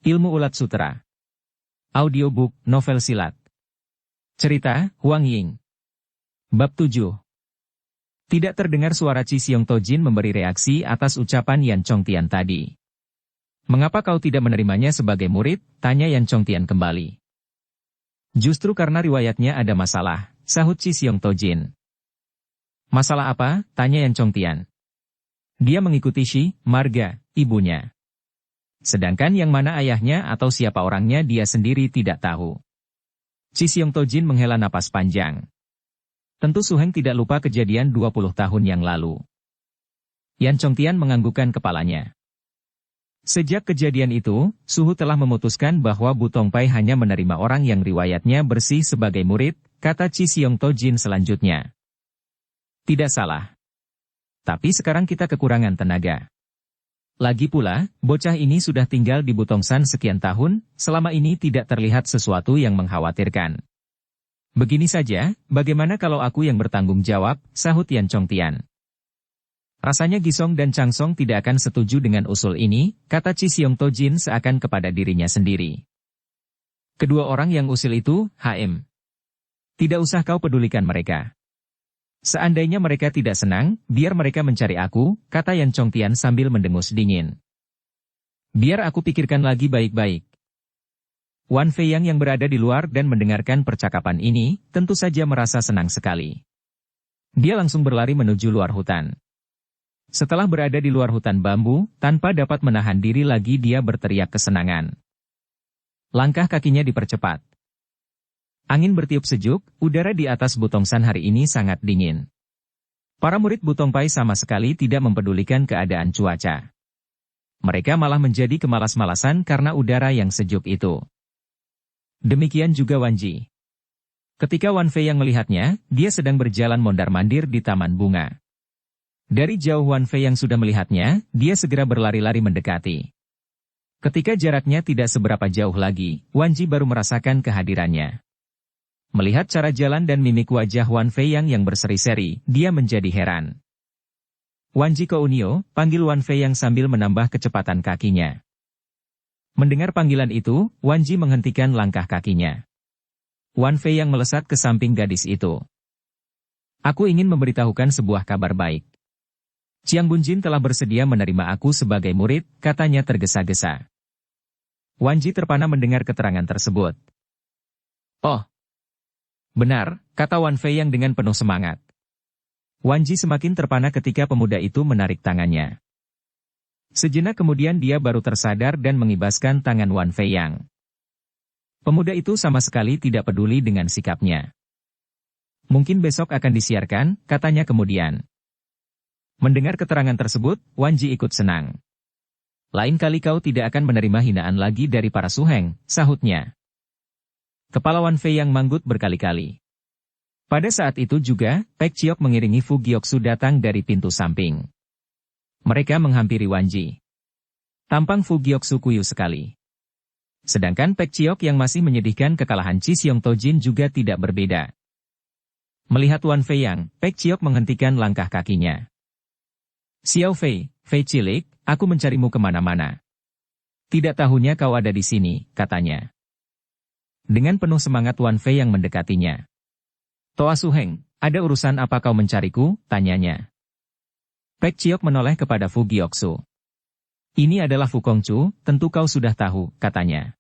Ilmu Ulat Sutera. Audiobook, novel silat. Cerita, Huang Ying. Bab 7. Tidak terdengar suara Qi Xiong Tojin memberi reaksi atas ucapan Yan Chongtian tadi. Mengapa kau tidak menerimanya sebagai murid? Tanya Yan Chongtian kembali. Justru karena riwayatnya ada masalah, sahut Qi Xiong Tojin. Masalah apa? Tanya Yan Chongtian. Dia mengikuti Shi, marga, ibunya. Sedangkan yang mana ayahnya atau siapa orangnya dia sendiri tidak tahu. Qi Xiong Tojin menghela napas panjang. Tentu Su Heng tidak lupa kejadian 20 tahun yang lalu. Yan Chongtian menganggukkan kepalanya. Sejak kejadian itu, Suhu telah memutuskan bahwa Bu Tongpai hanya menerima orang yang riwayatnya bersih sebagai murid, kata Qi Xiong Tojin selanjutnya. Tidak salah. Tapi sekarang kita kekurangan tenaga. Lagi pula, bocah ini sudah tinggal di Butongsan sekian tahun, selama ini tidak terlihat sesuatu yang mengkhawatirkan. Begini saja, bagaimana kalau aku yang bertanggung jawab, sahut Yan Chongtian. Rasanya Gisong dan Changsong tidak akan setuju dengan usul ini, kata Qi Xiong Tojin seakan kepada dirinya sendiri. Kedua orang yang usil itu, HM. Tidak usah kau pedulikan mereka. Seandainya mereka tidak senang, biar mereka mencari aku, kata Yan Chongtian sambil mendengus dingin. Biar aku pikirkan lagi baik-baik. Wan Feiyang yang berada di luar dan mendengarkan percakapan ini, tentu saja merasa senang sekali. Dia langsung berlari menuju luar hutan. Setelah berada di luar hutan bambu, tanpa dapat menahan diri lagi dia berteriak kesenangan. Langkah kakinya dipercepat. Angin bertiup sejuk, udara di atas Butongsan hari ini sangat dingin. Para murid Butongpai sama sekali tidak mempedulikan keadaan cuaca. Mereka malah menjadi kemalas-malasan karena udara yang sejuk itu. Demikian juga Wan Ji. Ketika Wan Fei yang melihatnya, dia sedang berjalan mondar-mandir di taman bunga. Dari jauh Wan Fei yang sudah melihatnya, dia segera berlari-lari mendekati. Ketika jaraknya tidak seberapa jauh lagi, Wan Ji baru merasakan kehadirannya. Melihat cara jalan dan mimik wajah Wan Feiyang yang berseri-seri, dia menjadi heran. Wan Ji Kounio, panggil Wan Feiyang sambil menambah kecepatan kakinya. Mendengar panggilan itu, Wan Ji menghentikan langkah kakinya. Wan Feiyang melesat ke samping gadis itu. Aku ingin memberitahukan sebuah kabar baik. Chiang Bunjin telah bersedia menerima aku sebagai murid, katanya tergesa-gesa. Wan Ji terpana mendengar keterangan tersebut. Oh. Benar, kata Wan Feiyang dengan penuh semangat. Wan Ji semakin terpana ketika pemuda itu menarik tangannya. Sejenak kemudian dia baru tersadar dan mengibaskan tangan Wan Feiyang. Pemuda itu sama sekali tidak peduli dengan sikapnya. Mungkin besok akan disiarkan, katanya kemudian. Mendengar keterangan tersebut, Wan Ji ikut senang. Lain kali kau tidak akan menerima hinaan lagi dari para Su Heng, sahutnya. Kepala Wan Feiyang manggut berkali-kali. Pada saat itu juga, Pek Chiok mengiringi Fu Gyoksu datang dari pintu samping. Mereka menghampiri Wan Ji. Tampang Fu Gyoksu kuyu sekali. Sedangkan Pek Chiok yang masih menyedihkan kekalahan Qi Xiong Tojin juga tidak berbeda. Melihat Wan Feiyang, Pek Chiok menghentikan langkah kakinya. Xiao Fei, Fei cilik, aku mencarimu kemana-mana. Tidak tahunya kau ada di sini, katanya. Dengan penuh semangat Wan Fei yang mendekatinya. Toa Su Heng, ada urusan apa kau mencariku? Tanyanya. Pek Chiok menoleh kepada Fu Gyoksu. Ini adalah Fu Kongcu, tentu kau sudah tahu, katanya.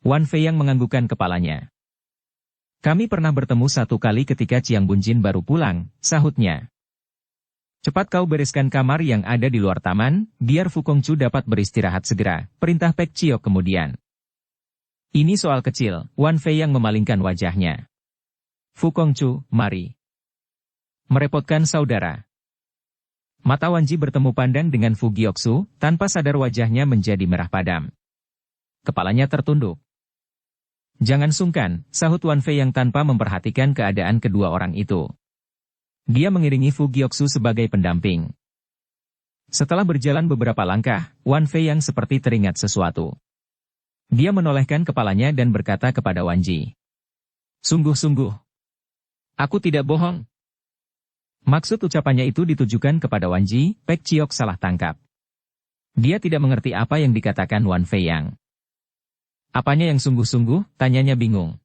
Wan Fei yang menganggukkan kepalanya. Kami pernah bertemu satu kali ketika Chiang Bunjin baru pulang, sahutnya. Cepat kau bereskan kamar yang ada di luar taman, biar Fu Kongcu dapat beristirahat segera, perintah Pek Chiok kemudian. Ini soal kecil, Wan Fei yang memalingkan wajahnya. Fu Kongcu, mari. Merepotkan saudara. Mata Wan Ji bertemu pandang dengan Fu Gyoksu, tanpa sadar wajahnya menjadi merah padam. Kepalanya tertunduk. Jangan sungkan, sahut Wan Fei yang tanpa memperhatikan keadaan kedua orang itu. Dia mengiringi Fu Gyoksu sebagai pendamping. Setelah berjalan beberapa langkah, Wan Fei yang seperti teringat sesuatu. Dia menolehkan kepalanya dan berkata kepada Wan Ji. Sungguh-sungguh. Aku tidak bohong. Maksud ucapannya itu ditujukan kepada Wan Ji, Pek Chiok salah tangkap. Dia tidak mengerti apa yang dikatakan Wan Feiyang. Apanya yang sungguh-sungguh, tanyanya bingung.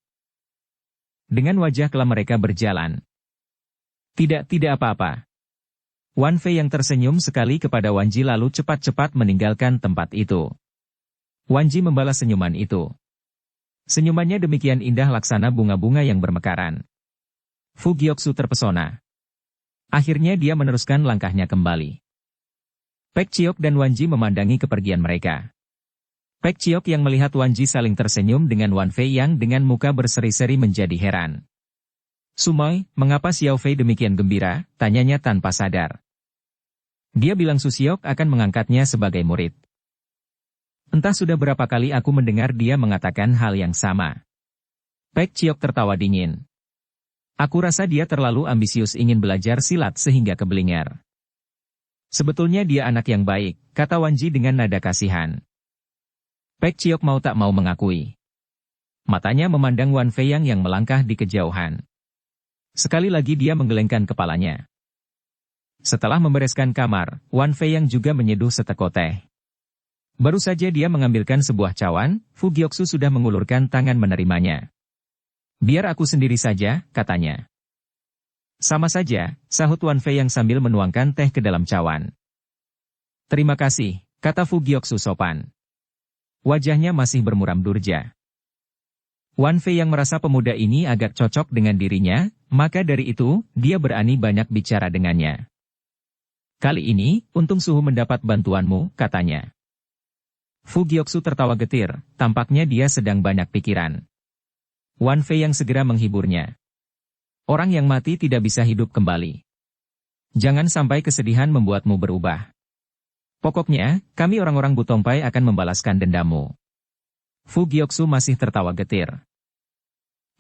Dengan wajah kelam mereka berjalan. Tidak apa-apa. Wan Fei yang tersenyum sekali kepada Wan Ji lalu cepat-cepat meninggalkan tempat itu. Wan Ji membalas senyuman itu. Senyumannya demikian indah laksana bunga-bunga yang bermekaran. Fu Gyoksu terpesona. Akhirnya dia meneruskan langkahnya kembali. Pek Chiok dan Wan Ji memandangi kepergian mereka. Pek Chiok yang melihat Wan Ji saling tersenyum dengan Wan Fei yang dengan muka berseri-seri menjadi heran. Sumoy, mengapa Xiao Fei demikian gembira? Tanyanya tanpa sadar. Dia bilang Su Siok akan mengangkatnya sebagai murid. Entah sudah berapa kali aku mendengar dia mengatakan hal yang sama. Pek Chiok tertawa dingin. Aku rasa dia terlalu ambisius ingin belajar silat sehingga keblinger. Sebetulnya dia anak yang baik, kata Wan Ji dengan nada kasihan. Pek Chiok mau tak mau mengakui. Matanya memandang Wan Fei yang melangkah di kejauhan. Sekali lagi dia menggelengkan kepalanya. Setelah membereskan kamar, Wan Fei yang juga menyeduh setekuk teh. Baru saja dia mengambilkan sebuah cawan, Fu Gyoksu sudah mengulurkan tangan menerimanya. Biar aku sendiri saja, katanya. Sama saja, sahut Wan Fei yang sambil menuangkan teh ke dalam cawan. Terima kasih, kata Fu Gyoksu sopan. Wajahnya masih bermuram durja. Wan Fei yang merasa pemuda ini agak cocok dengan dirinya, maka dari itu, dia berani banyak bicara dengannya. Kali ini, untung suhu mendapat bantuanmu, katanya. Fu Gyoksu tertawa getir, tampaknya dia sedang banyak pikiran. Wan Fei yang segera menghiburnya. Orang yang mati tidak bisa hidup kembali. Jangan sampai kesedihan membuatmu berubah. Pokoknya, kami orang-orang Butongpai akan membalaskan dendammu. Fu Gyoksu masih tertawa getir.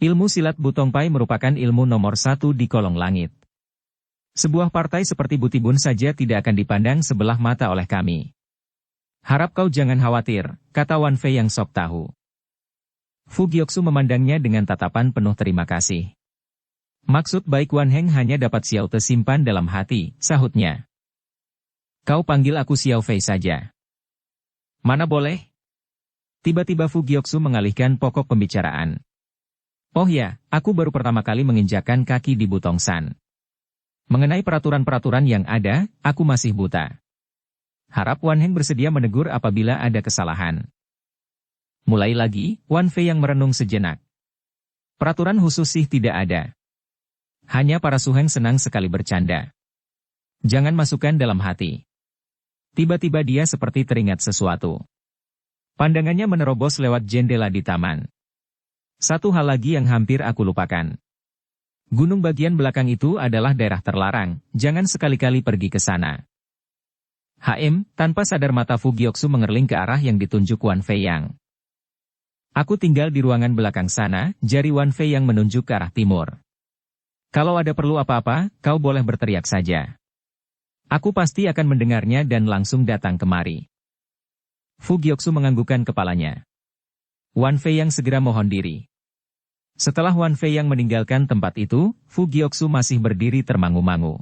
Ilmu silat Butongpai merupakan ilmu nomor 1 di kolong langit. Sebuah partai seperti Butibun saja tidak akan dipandang sebelah mata oleh kami. Harap kau jangan khawatir, kata Wan Fei yang sok tahu. Fu Gyoksu memandangnya dengan tatapan penuh terima kasih. Maksud baik Wan Heng hanya dapat Xiao Te simpan dalam hati, sahutnya. Kau panggil aku Xiao Fei saja. Mana boleh? Tiba-tiba Fu Gyoksu mengalihkan pokok pembicaraan. Oh ya, aku baru pertama kali menginjakkan kaki di Butongsan. Mengenai peraturan-peraturan yang ada, aku masih buta. Harap Wan Heng bersedia menegur apabila ada kesalahan. Mulai lagi, Wan Fei yang merenung sejenak. Peraturan khusus sih tidak ada. Hanya para suheng senang sekali bercanda. Jangan masukkan dalam hati. Tiba-tiba dia seperti teringat sesuatu. Pandangannya menerobos lewat jendela di taman. Satu hal lagi yang hampir aku lupakan. Gunung bagian belakang itu adalah daerah terlarang, jangan sekali-kali pergi ke sana. Tanpa sadar mata Fu Gyoksu mengerling ke arah yang ditunjuk Wan Fei yang. Aku tinggal di ruangan belakang sana, jari Wan Fei yang menunjuk ke arah timur. Kalau ada perlu apa-apa, kau boleh berteriak saja. Aku pasti akan mendengarnya dan langsung datang kemari. Fu Gyoksu menganggukkan kepalanya. Wan Fei yang segera mohon diri. Setelah Wan Fei yang meninggalkan tempat itu, Fu Gyoksu masih berdiri termangu-mangu.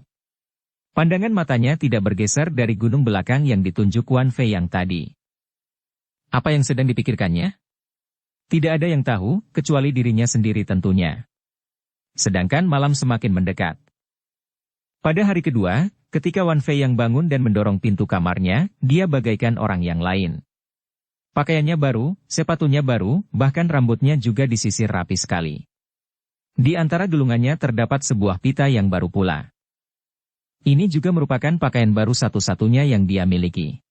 Pandangan matanya tidak bergeser dari gunung belakang yang ditunjuk Wan Fei yang tadi. Apa yang sedang dipikirkannya? Tidak ada yang tahu, kecuali dirinya sendiri tentunya. Sedangkan malam semakin mendekat. Pada hari kedua, ketika Wan Fei yang bangun dan mendorong pintu kamarnya, dia bagaikan orang yang lain. Pakaiannya baru, sepatunya baru, bahkan rambutnya juga disisir rapi sekali. Di antara gulungannya terdapat sebuah pita yang baru pula. Ini juga merupakan pakaian baru satu-satunya yang dia miliki.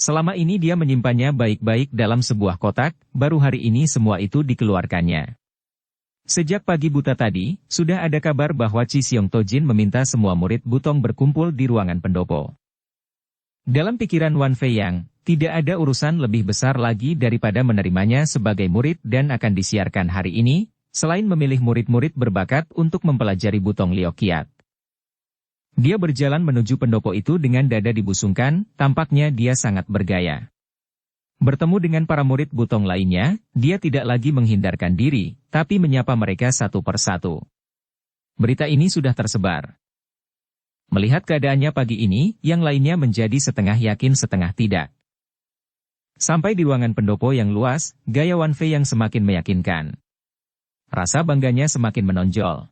Selama ini dia menyimpannya baik-baik dalam sebuah kotak, baru hari ini semua itu dikeluarkannya. Sejak pagi buta tadi, sudah ada kabar bahwa Chi Siong Tojin meminta semua murid Butong berkumpul di ruangan pendopo. Dalam pikiran Wan Fei yang, tidak ada urusan lebih besar lagi daripada menerimanya sebagai murid dan akan disiarkan hari ini, selain memilih murid-murid berbakat untuk mempelajari Butong Liok Kiat. Dia berjalan menuju pendopo itu dengan dada dibusungkan, tampaknya dia sangat bergaya. Bertemu dengan para murid Butong lainnya, dia tidak lagi menghindarkan diri, tapi menyapa mereka satu persatu. Berita ini sudah tersebar. Melihat keadaannya pagi ini, yang lainnya menjadi setengah yakin setengah tidak. Sampai di ruangan pendopo yang luas, gaya Wan Fei yang semakin meyakinkan. Rasa bangganya semakin menonjol.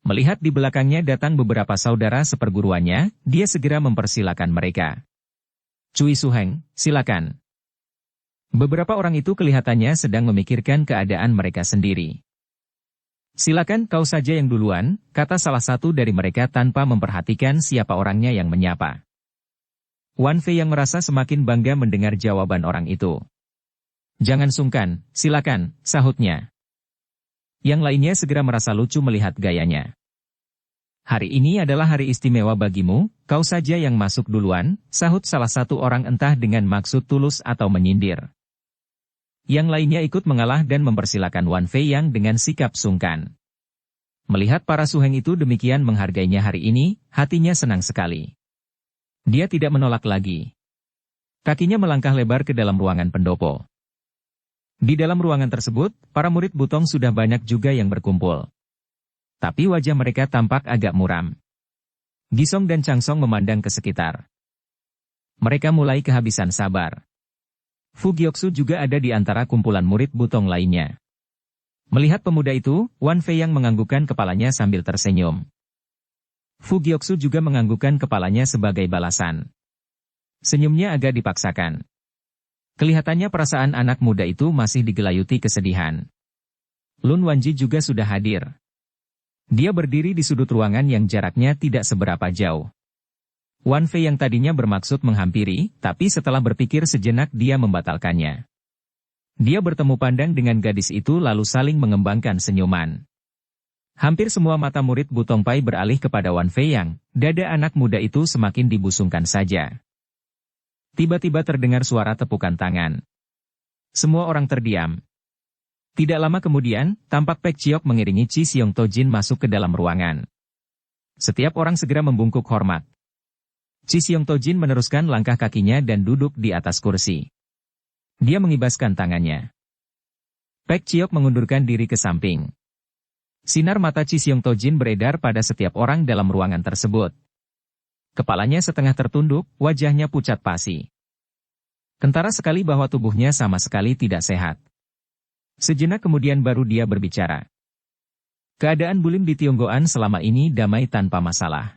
Melihat di belakangnya datang beberapa saudara seperguruannya, dia segera mempersilakan mereka. Cui Suheng, silakan. Beberapa orang itu kelihatannya sedang memikirkan keadaan mereka sendiri. Silakan kau saja yang duluan, kata salah satu dari mereka tanpa memperhatikan siapa orangnya yang menyapa. Wan Fei yang merasa semakin bangga mendengar jawaban orang itu. Jangan sungkan, silakan, sahutnya. Yang lainnya segera merasa lucu melihat gayanya. Hari ini adalah hari istimewa bagimu, kau saja yang masuk duluan, sahut salah satu orang entah dengan maksud tulus atau menyindir. Yang lainnya ikut mengalah dan mempersilakan Wan Fei yang dengan sikap sungkan. Melihat para Suheng itu demikian menghargainya hari ini, hatinya senang sekali. Dia tidak menolak lagi. Kakinya melangkah lebar ke dalam ruangan pendopo. Di dalam ruangan tersebut, para murid Butong sudah banyak juga yang berkumpul. Tapi wajah mereka tampak agak muram. Gisong dan Changsong memandang ke sekitar. Mereka mulai kehabisan sabar. Fu Gyoksu juga ada di antara kumpulan murid Butong lainnya. Melihat pemuda itu, Wan Fei yang menganggukkan kepalanya sambil tersenyum. Fu Gyoksu juga menganggukkan kepalanya sebagai balasan. Senyumnya agak dipaksakan. Kelihatannya perasaan anak muda itu masih digelayuti kesedihan. Lun Wanji juga sudah hadir. Dia berdiri di sudut ruangan yang jaraknya tidak seberapa jauh. Wan Fei yang tadinya bermaksud menghampiri, tapi setelah berpikir sejenak dia membatalkannya. Dia bertemu pandang dengan gadis itu lalu saling mengembangkan senyuman. Hampir semua mata murid Butong Pai beralih kepada Wan Fei yang, dada anak muda itu semakin dibusungkan saja. Tiba-tiba terdengar suara tepukan tangan. Semua orang terdiam. Tidak lama kemudian, tampak Pek Chiok mengiringi Chi Siong Tojin masuk ke dalam ruangan. Setiap orang segera membungkuk hormat. Chi Siong Tojin meneruskan langkah kakinya dan duduk di atas kursi. Dia mengibaskan tangannya. Pek Chiok mengundurkan diri ke samping. Sinar mata Chi Siong Tojin beredar pada setiap orang dalam ruangan tersebut. Kepalanya setengah tertunduk, wajahnya pucat pasi. Kentara sekali bahwa tubuhnya sama sekali tidak sehat. Sejenak kemudian baru dia berbicara. Keadaan Bulim di Tionggoan selama ini damai tanpa masalah.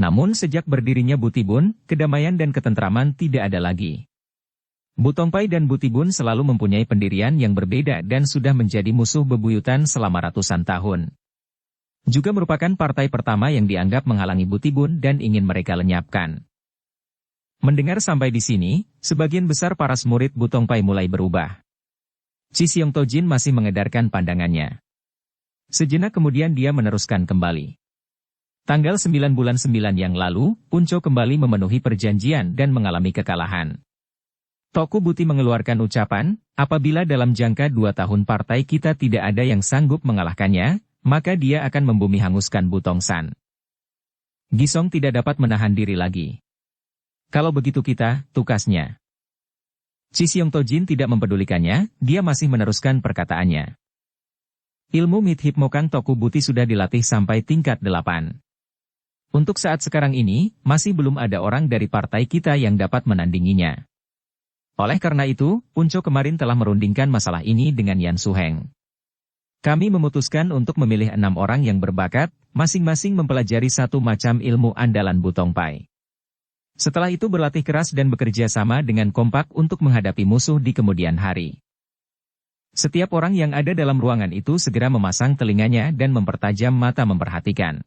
Namun sejak berdirinya Butibun, kedamaian dan ketentraman tidak ada lagi. Butongpai dan Butibun selalu mempunyai pendirian yang berbeda dan sudah menjadi musuh bebuyutan selama ratusan tahun. Juga merupakan partai pertama yang dianggap menghalangi Butibun dan ingin mereka lenyapkan. Mendengar sampai di sini, sebagian besar para murid Butongpai mulai berubah. Chi Siong Tojin masih mengedarkan pandangannya. Sejenak kemudian dia meneruskan kembali. Tanggal 9 bulan 9 yang lalu, Punco kembali memenuhi perjanjian dan mengalami kekalahan. Toku Buti mengeluarkan ucapan, apabila dalam jangka 2 tahun partai kita tidak ada yang sanggup mengalahkannya, maka dia akan membumi hanguskan Butongsan. Gisong tidak dapat menahan diri lagi. Kalau begitu kita, tukasnya. Chi Siong Tojin tidak mempedulikannya, dia masih meneruskan perkataannya. Ilmu Mithipmokan Toku Buti sudah dilatih sampai tingkat 8. Untuk saat sekarang ini, masih belum ada orang dari partai kita yang dapat menandinginya. Oleh karena itu, Punco kemarin telah merundingkan masalah ini dengan Yan Suheng. Kami memutuskan untuk memilih 6 orang yang berbakat, masing-masing mempelajari satu macam ilmu andalan Butongpai. Setelah itu berlatih keras dan bekerja sama dengan kompak untuk menghadapi musuh di kemudian hari. Setiap orang yang ada dalam ruangan itu segera memasang telinganya dan mempertajam mata memperhatikan.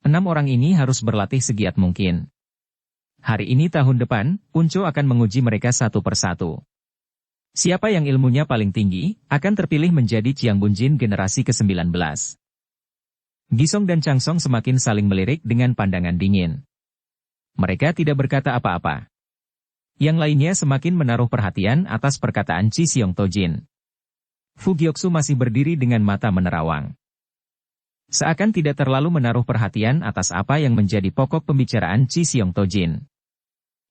6 orang ini harus berlatih segiat mungkin. Hari ini tahun depan, Punco akan menguji mereka satu persatu. Siapa yang ilmunya paling tinggi, akan terpilih menjadi Chiang Bunjin generasi ke-19. Gisong dan Changsong semakin saling melirik dengan pandangan dingin. Mereka tidak berkata apa-apa. Yang lainnya semakin menaruh perhatian atas perkataan Chi Siong Tojin. Fu Gyoksu masih berdiri dengan mata menerawang. Seakan tidak terlalu menaruh perhatian atas apa yang menjadi pokok pembicaraan Chi Siong Tojin.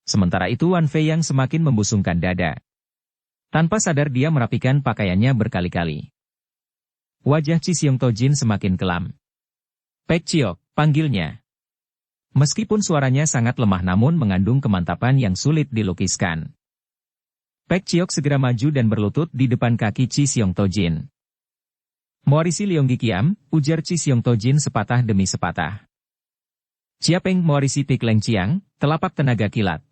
Sementara itu Wan Fei yang semakin membusungkan dada. Tanpa sadar dia merapikan pakaiannya berkali-kali. Wajah Chi Siong Tojin semakin kelam. Pek Chiok, panggilnya. Meskipun suaranya sangat lemah namun mengandung kemantapan yang sulit dilukiskan. Pek Ciok segera maju dan berlutut di depan kaki Chi Siong Tojin. "Mewarisi Leong Gikiam," ujar Chi Siong Tojin sepatah demi sepatah. "Chiapeng mewarisi Pik Leng Chiang, telapak tenaga kilat.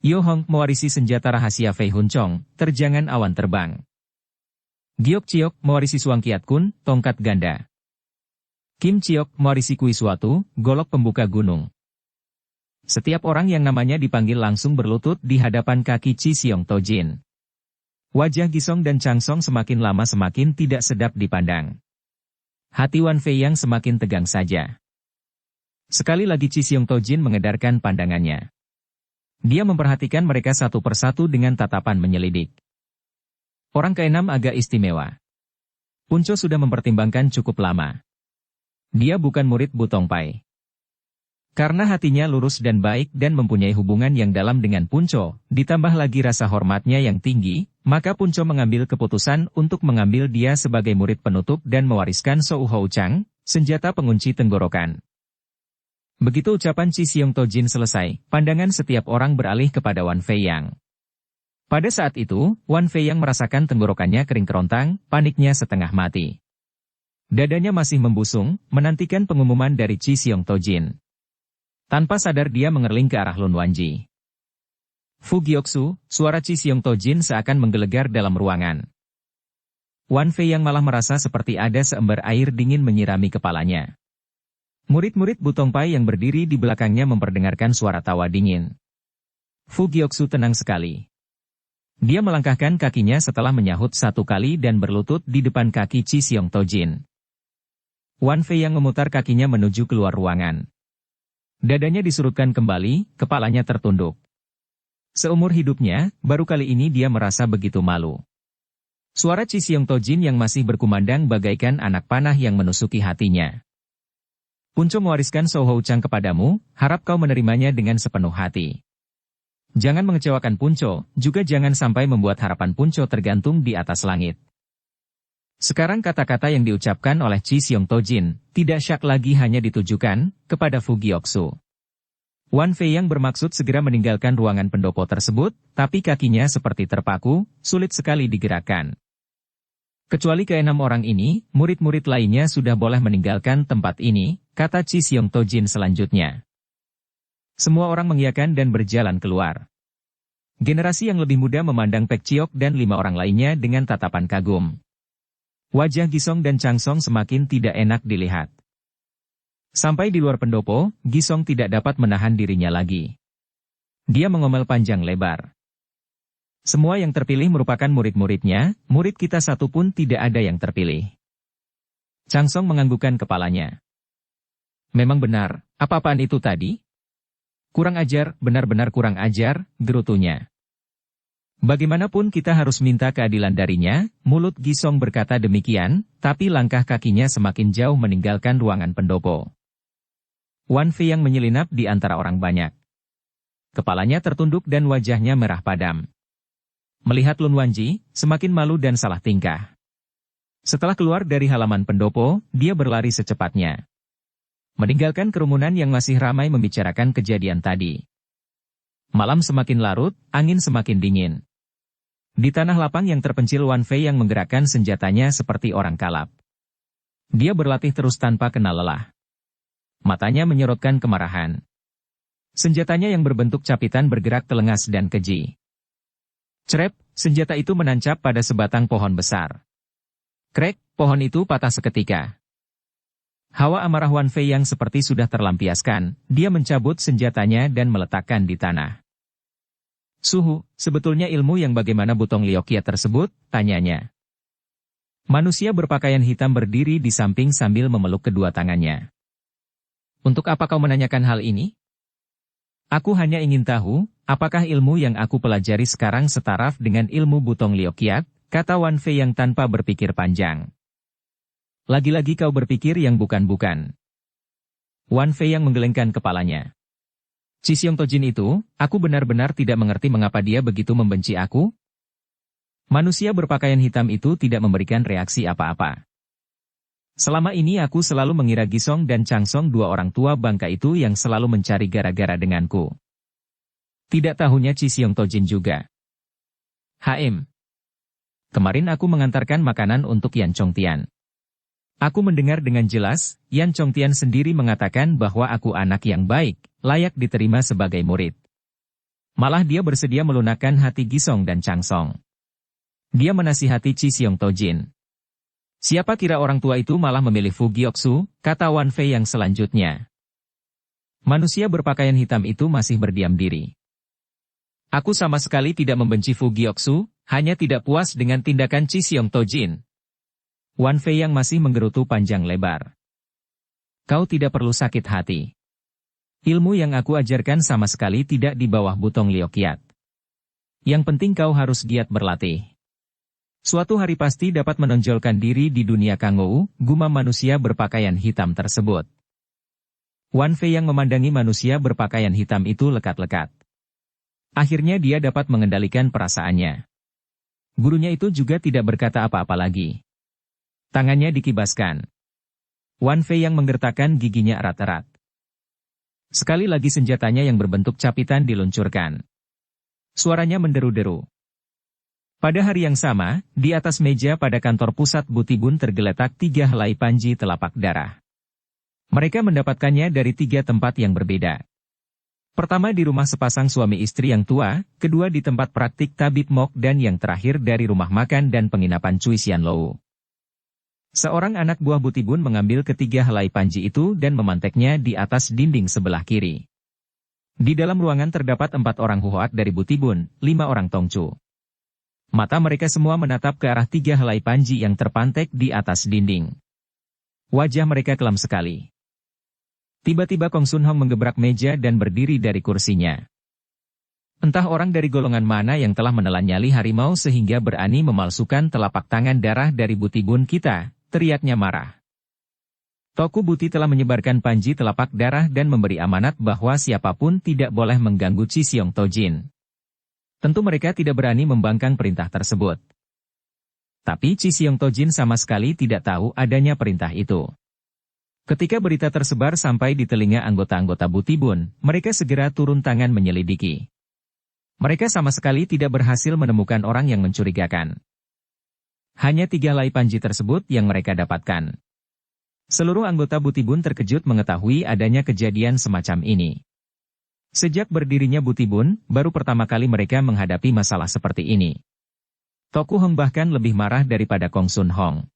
Yo Hong mewarisi senjata rahasia Fei Hun Chong, terjangan awan terbang. Giok Ciok mewarisi Suang Kiat Kun, tongkat ganda. Kim Ciok mewarisi Kui Suatu, golok pembuka gunung." Setiap orang yang namanya dipanggil langsung berlutut di hadapan kaki Chi Siong Tojin. Wajah Gisong dan Changsong semakin lama semakin tidak sedap dipandang. Hati Wan Fei yang semakin tegang saja. Sekali lagi Chi Siong Tojin mengedarkan pandangannya. Dia memperhatikan mereka satu persatu dengan tatapan menyelidik. Orang keenam agak istimewa. Punco sudah mempertimbangkan cukup lama. Dia bukan murid Bu Tongpai. Karena hatinya lurus dan baik dan mempunyai hubungan yang dalam dengan Punco, ditambah lagi rasa hormatnya yang tinggi, maka Punco mengambil keputusan untuk mengambil dia sebagai murid penutup dan mewariskan Shou Hou Chang, senjata pengunci tenggorokan. Begitu ucapan Chi Siong Tojin selesai, pandangan setiap orang beralih kepada Wan Fei Yang. Pada saat itu, Wan Fei Yang merasakan tenggorokannya kering kerontang, paniknya setengah mati. Dadanya masih membusung, menantikan pengumuman dari Chi Siong Tojin. Tanpa sadar dia mengerling ke arah Lun Wanji. "Fu Gioksu," suara Chi Siong Tojin seakan menggelegar dalam ruangan. Wan Fei yang malah merasa seperti ada seember air dingin menyirami kepalanya. Murid-murid Bu Tongpai yang berdiri di belakangnya memperdengarkan suara tawa dingin. Fu Gioksu tenang sekali. Dia melangkahkan kakinya setelah menyahut satu kali dan berlutut di depan kaki Chi Siong Tojin. Wan Fei yang memutar kakinya menuju keluar ruangan. Dadanya disurutkan kembali, kepalanya tertunduk. Seumur hidupnya, baru kali ini dia merasa begitu malu. Suara Chi Siong Tojin yang masih berkumandang bagaikan anak panah yang menusuki hatinya. "Punco mewariskan Shou Hou Chang kepadamu, harap kau menerimanya dengan sepenuh hati. Jangan mengecewakan Punco, juga jangan sampai membuat harapan Punco tergantung di atas langit." Sekarang kata-kata yang diucapkan oleh Chi Siong Tojin, tidak syak lagi hanya ditujukan kepada Fu Gioksu. Wan Fei yang bermaksud segera meninggalkan ruangan pendopo tersebut, tapi kakinya seperti terpaku, sulit sekali digerakkan. "Kecuali keenam orang ini, murid-murid lainnya sudah boleh meninggalkan tempat ini," kata Chi Siong Tojin selanjutnya. Semua orang mengiyakan dan berjalan keluar. Generasi yang lebih muda memandang Pek Ciok dan 5 orang lainnya dengan tatapan kagum. Wajah Gisong dan Changsong semakin tidak enak dilihat. Sampai di luar pendopo, Gisong tidak dapat menahan dirinya lagi. Dia mengomel panjang lebar. "Semua yang terpilih merupakan murid-muridnya, murid kita satu pun tidak ada yang terpilih." Changsong menganggukkan kepalanya. "Memang benar, apa-apaan itu tadi? Kurang ajar, benar-benar kurang ajar," gerutunya. "Bagaimanapun kita harus minta keadilan darinya," mulut Gisong berkata demikian, tapi langkah kakinya semakin jauh meninggalkan ruangan pendopo. Wan Fei yang menyelinap di antara orang banyak. Kepalanya tertunduk dan wajahnya merah padam. Melihat Lun Wanji, semakin malu dan salah tingkah. Setelah keluar dari halaman pendopo, dia berlari secepatnya. Meninggalkan kerumunan yang masih ramai membicarakan kejadian tadi. Malam semakin larut, angin semakin dingin. Di tanah lapang yang terpencil Wan Fei yang menggerakkan senjatanya seperti orang kalap. Dia berlatih terus tanpa kenal lelah. Matanya menyorotkan kemarahan. Senjatanya yang berbentuk capitan bergerak telengas dan keji. Cerep, senjata itu menancap pada sebatang pohon besar. Krek, pohon itu patah seketika. Hawa amarah Wan Fei yang seperti sudah terlampiaskan, dia mencabut senjatanya dan meletakkan di tanah. "Suhu, sebetulnya ilmu yang bagaimana Butong Liokia tersebut?" tanyanya. Manusia berpakaian hitam berdiri di samping sambil memeluk kedua tangannya. "Untuk apa kau menanyakan hal ini?" "Aku hanya ingin tahu, apakah ilmu yang aku pelajari sekarang setaraf dengan ilmu Butong Liokia?" kata Wan Fei yang tanpa berpikir panjang. "Lagi-lagi kau berpikir yang bukan-bukan." Wan Fei yang menggelengkan kepalanya. "Chi Siong Tojin itu, aku benar-benar tidak mengerti mengapa dia begitu membenci aku." Manusia berpakaian hitam itu tidak memberikan reaksi apa-apa. "Selama ini aku selalu mengira Gisong dan Changsong, 2 orang tua bangka itu yang selalu mencari gara-gara denganku. Tidak tahunya Chi Siong Tojin juga." HM. Kemarin aku mengantarkan makanan untuk Yan Chongtian. Aku mendengar dengan jelas, Yan Chongtian sendiri mengatakan bahwa aku anak yang baik, layak diterima sebagai murid. Malah dia bersedia melunakkan hati Gisong dan Changsong. Dia menasihati Chi Xiong Tojin. Siapa kira orang tua itu malah memilih Fu Gyoksu, kata Wan Fei yang selanjutnya. Manusia berpakaian hitam itu masih berdiam diri. Aku sama sekali tidak membenci Fu Gyoksu, hanya tidak puas dengan tindakan Chi Xiong Tojin. Wan Fei yang masih menggerutu panjang lebar. Kau tidak perlu sakit hati. Ilmu yang aku ajarkan sama sekali tidak di bawah Butong Liokiat. Yang penting kau harus giat berlatih. Suatu hari pasti dapat menonjolkan diri di dunia Kangou, gumam manusia berpakaian hitam tersebut. Wan Fei yang memandangi manusia berpakaian hitam itu lekat-lekat. Akhirnya dia dapat mengendalikan perasaannya. Gurunya itu juga tidak berkata apa-apa lagi. Tangannya dikibaskan. Wan Fei yang menggertakkan giginya erat-erat. Sekali lagi senjatanya yang berbentuk capitan diluncurkan. Suaranya menderu-deru. Pada hari yang sama, di atas meja pada kantor pusat Butibun tergeletak 3 helai panji telapak darah. Mereka mendapatkannya dari 3 tempat yang berbeda. Pertama di rumah sepasang suami istri yang tua, kedua di tempat praktik tabib Mok dan yang terakhir dari rumah makan dan penginapan Cui Xianlou. Seorang anak buah Butibun mengambil ketiga helai panji itu dan memanteknya di atas dinding sebelah kiri. Di dalam ruangan terdapat 4 orang Huhoat dari Butibun, 5 orang Tongcu. Mata mereka semua menatap ke arah 3 helai panji yang terpantek di atas dinding. Wajah mereka kelam sekali. Tiba-tiba Kong Sun Hong menggebrak meja dan berdiri dari kursinya. Entah orang dari golongan mana yang telah menelan nyali harimau sehingga berani memalsukan telapak tangan darah dari Butibun kita, teriaknya marah. Toku Buti telah menyebarkan panji telapak darah dan memberi amanat bahwa siapapun tidak boleh mengganggu Chi Xiong Tojin. Tentu mereka tidak berani membangkang perintah tersebut. Tapi Chi Xiong Tojin sama sekali tidak tahu adanya perintah itu. Ketika berita tersebar sampai di telinga anggota-anggota Butibun, mereka segera turun tangan menyelidiki. Mereka sama sekali tidak berhasil menemukan orang yang mencurigakan. Hanya 3 helai panji tersebut yang mereka dapatkan. Seluruh anggota Butibun terkejut mengetahui adanya kejadian semacam ini. Sejak berdirinya Butibun, baru pertama kali mereka menghadapi masalah seperti ini. Toku Hong bahkan lebih marah daripada Kong Sun Hong.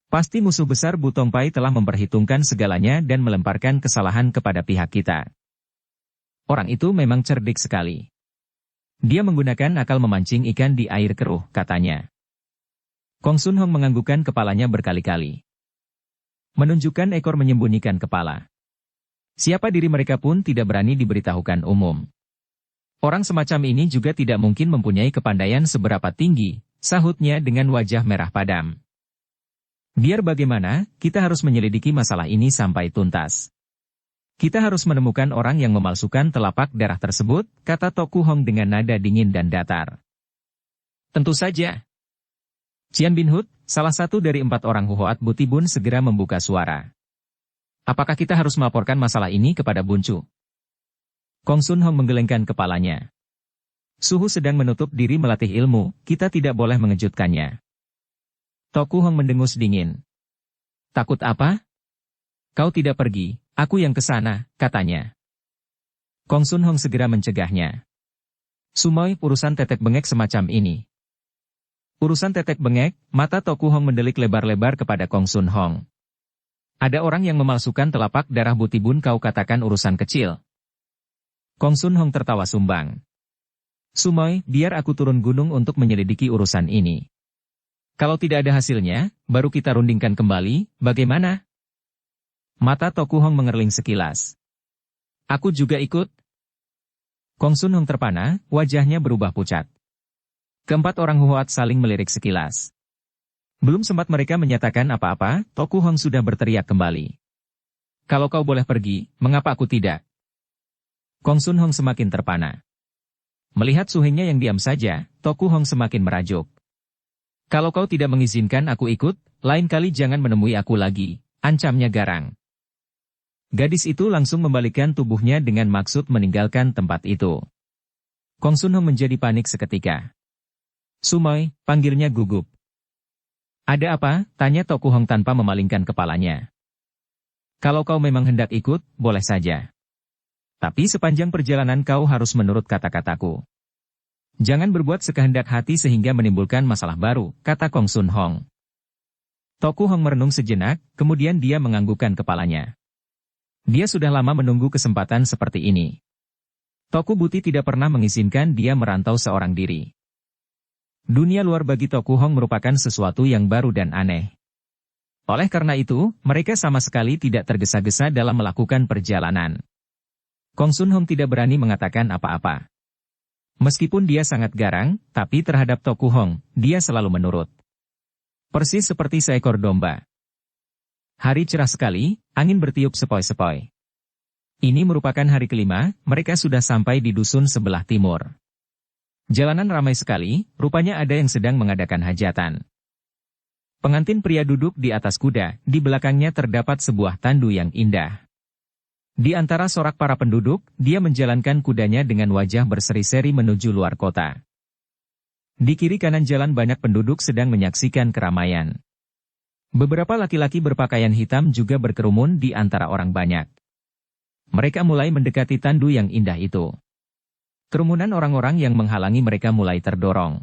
Pasti musuh besar Butong Pai telah memperhitungkan segalanya dan melemparkan kesalahan kepada pihak kita. Orang itu memang cerdik sekali. Dia menggunakan akal memancing ikan di air keruh, katanya. Kong Sun Hong menganggukkan kepalanya berkali-kali. Menunjukkan ekor menyembunyikan kepala. Siapa diri mereka pun tidak berani diberitahukan umum. Orang semacam ini juga tidak mungkin mempunyai kepandaian seberapa tinggi, sahutnya dengan wajah merah padam. Biar bagaimana, kita harus menyelidiki masalah ini sampai tuntas. Kita harus menemukan orang yang memalsukan telapak darah tersebut, kata Toku Hong dengan nada dingin dan datar. Tentu saja. Cian Bin Hut, salah satu dari 4 orang Huhoat Butibun segera membuka suara. Apakah kita harus melaporkan masalah ini kepada Buncu? Kong Sun Hong menggelengkan kepalanya. Suhu sedang menutup diri melatih ilmu, kita tidak boleh mengejutkannya. Toku Hong mendengus dingin. Takut apa? Kau tidak pergi, aku yang ke sana, katanya. Kong Sun Hong segera mencegahnya. Sumoy, urusan tetek bengek semacam ini. Urusan tetek bengek, mata Toku Hong mendelik lebar-lebar kepada Kong Sun Hong. Ada orang yang memalsukan telapak darah Butibun kau katakan urusan kecil. Kong Sun Hong tertawa sumbang. Sumoy, biar aku turun gunung untuk menyelidiki urusan ini. Kalau tidak ada hasilnya, baru kita rundingkan kembali, bagaimana? Mata Toku Hong mengerling sekilas. Aku juga ikut. Kong Sun Hong terpana, wajahnya berubah pucat. Keempat orang Huhoat saling melirik sekilas. Belum sempat mereka menyatakan apa-apa, Toku Hong sudah berteriak kembali. Kalau kau boleh pergi, mengapa aku tidak? Kong Sun Hong semakin terpana. Melihat suhengnya yang diam saja, Toku Hong semakin merajuk. Kalau kau tidak mengizinkan aku ikut, lain kali jangan menemui aku lagi, ancamnya garang. Gadis itu langsung membalikkan tubuhnya dengan maksud meninggalkan tempat itu. Kong Sun Hong menjadi panik seketika. Sumoy, panggilnya gugup. Ada apa? Tanya Toku Hong tanpa memalingkan kepalanya. Kalau kau memang hendak ikut, boleh saja. Tapi sepanjang perjalanan kau harus menurut kata-kataku. Jangan berbuat sekehendak hati sehingga menimbulkan masalah baru, kata Kong Sun Hong. Toku Hong merenung sejenak, kemudian dia menganggukkan kepalanya. Dia sudah lama menunggu kesempatan seperti ini. Toku Buti tidak pernah mengizinkan dia merantau seorang diri. Dunia luar bagi Toku Hong merupakan sesuatu yang baru dan aneh. Oleh karena itu, mereka sama sekali tidak tergesa-gesa dalam melakukan perjalanan. Kong Sun Hong tidak berani mengatakan apa-apa. Meskipun dia sangat garang, tapi terhadap Toku Hong, dia selalu menurut. Persis seperti seekor domba. Hari cerah sekali, angin bertiup sepoi-sepoi. Ini merupakan hari kelima, mereka sudah sampai di dusun sebelah timur. Jalanan ramai sekali, rupanya ada yang sedang mengadakan hajatan. Pengantin pria duduk di atas kuda, di belakangnya terdapat sebuah tandu yang indah. Di antara sorak para penduduk, dia menjalankan kudanya dengan wajah berseri-seri menuju luar kota. Di kiri kanan jalan banyak penduduk sedang menyaksikan keramaian. Beberapa laki-laki berpakaian hitam juga berkerumun di antara orang banyak. Mereka mulai mendekati tandu yang indah itu. Kerumunan orang-orang yang menghalangi mereka mulai terdorong.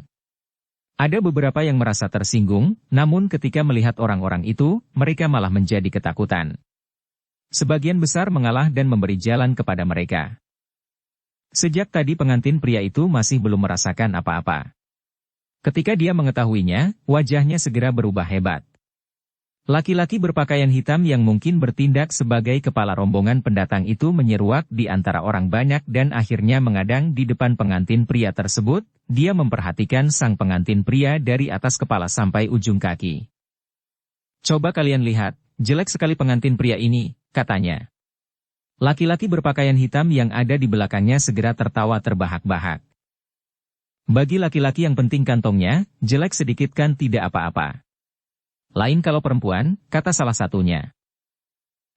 Ada beberapa yang merasa tersinggung, namun ketika melihat orang-orang itu, mereka malah menjadi ketakutan. Sebagian besar mengalah dan memberi jalan kepada mereka. Sejak tadi pengantin pria itu masih belum merasakan apa-apa. Ketika dia mengetahuinya, wajahnya segera berubah hebat. Laki-laki berpakaian hitam yang mungkin bertindak sebagai kepala rombongan pendatang itu menyeruak di antara orang banyak dan akhirnya mengadang di depan pengantin pria tersebut. Dia memperhatikan sang pengantin pria dari atas kepala sampai ujung kaki. Coba kalian lihat, jelek sekali pengantin pria ini, katanya. Laki-laki berpakaian hitam yang ada di belakangnya segera tertawa terbahak-bahak. Bagi laki-laki yang penting kantongnya, jelek sedikit kan tidak apa-apa. Lain kalau perempuan, kata salah satunya.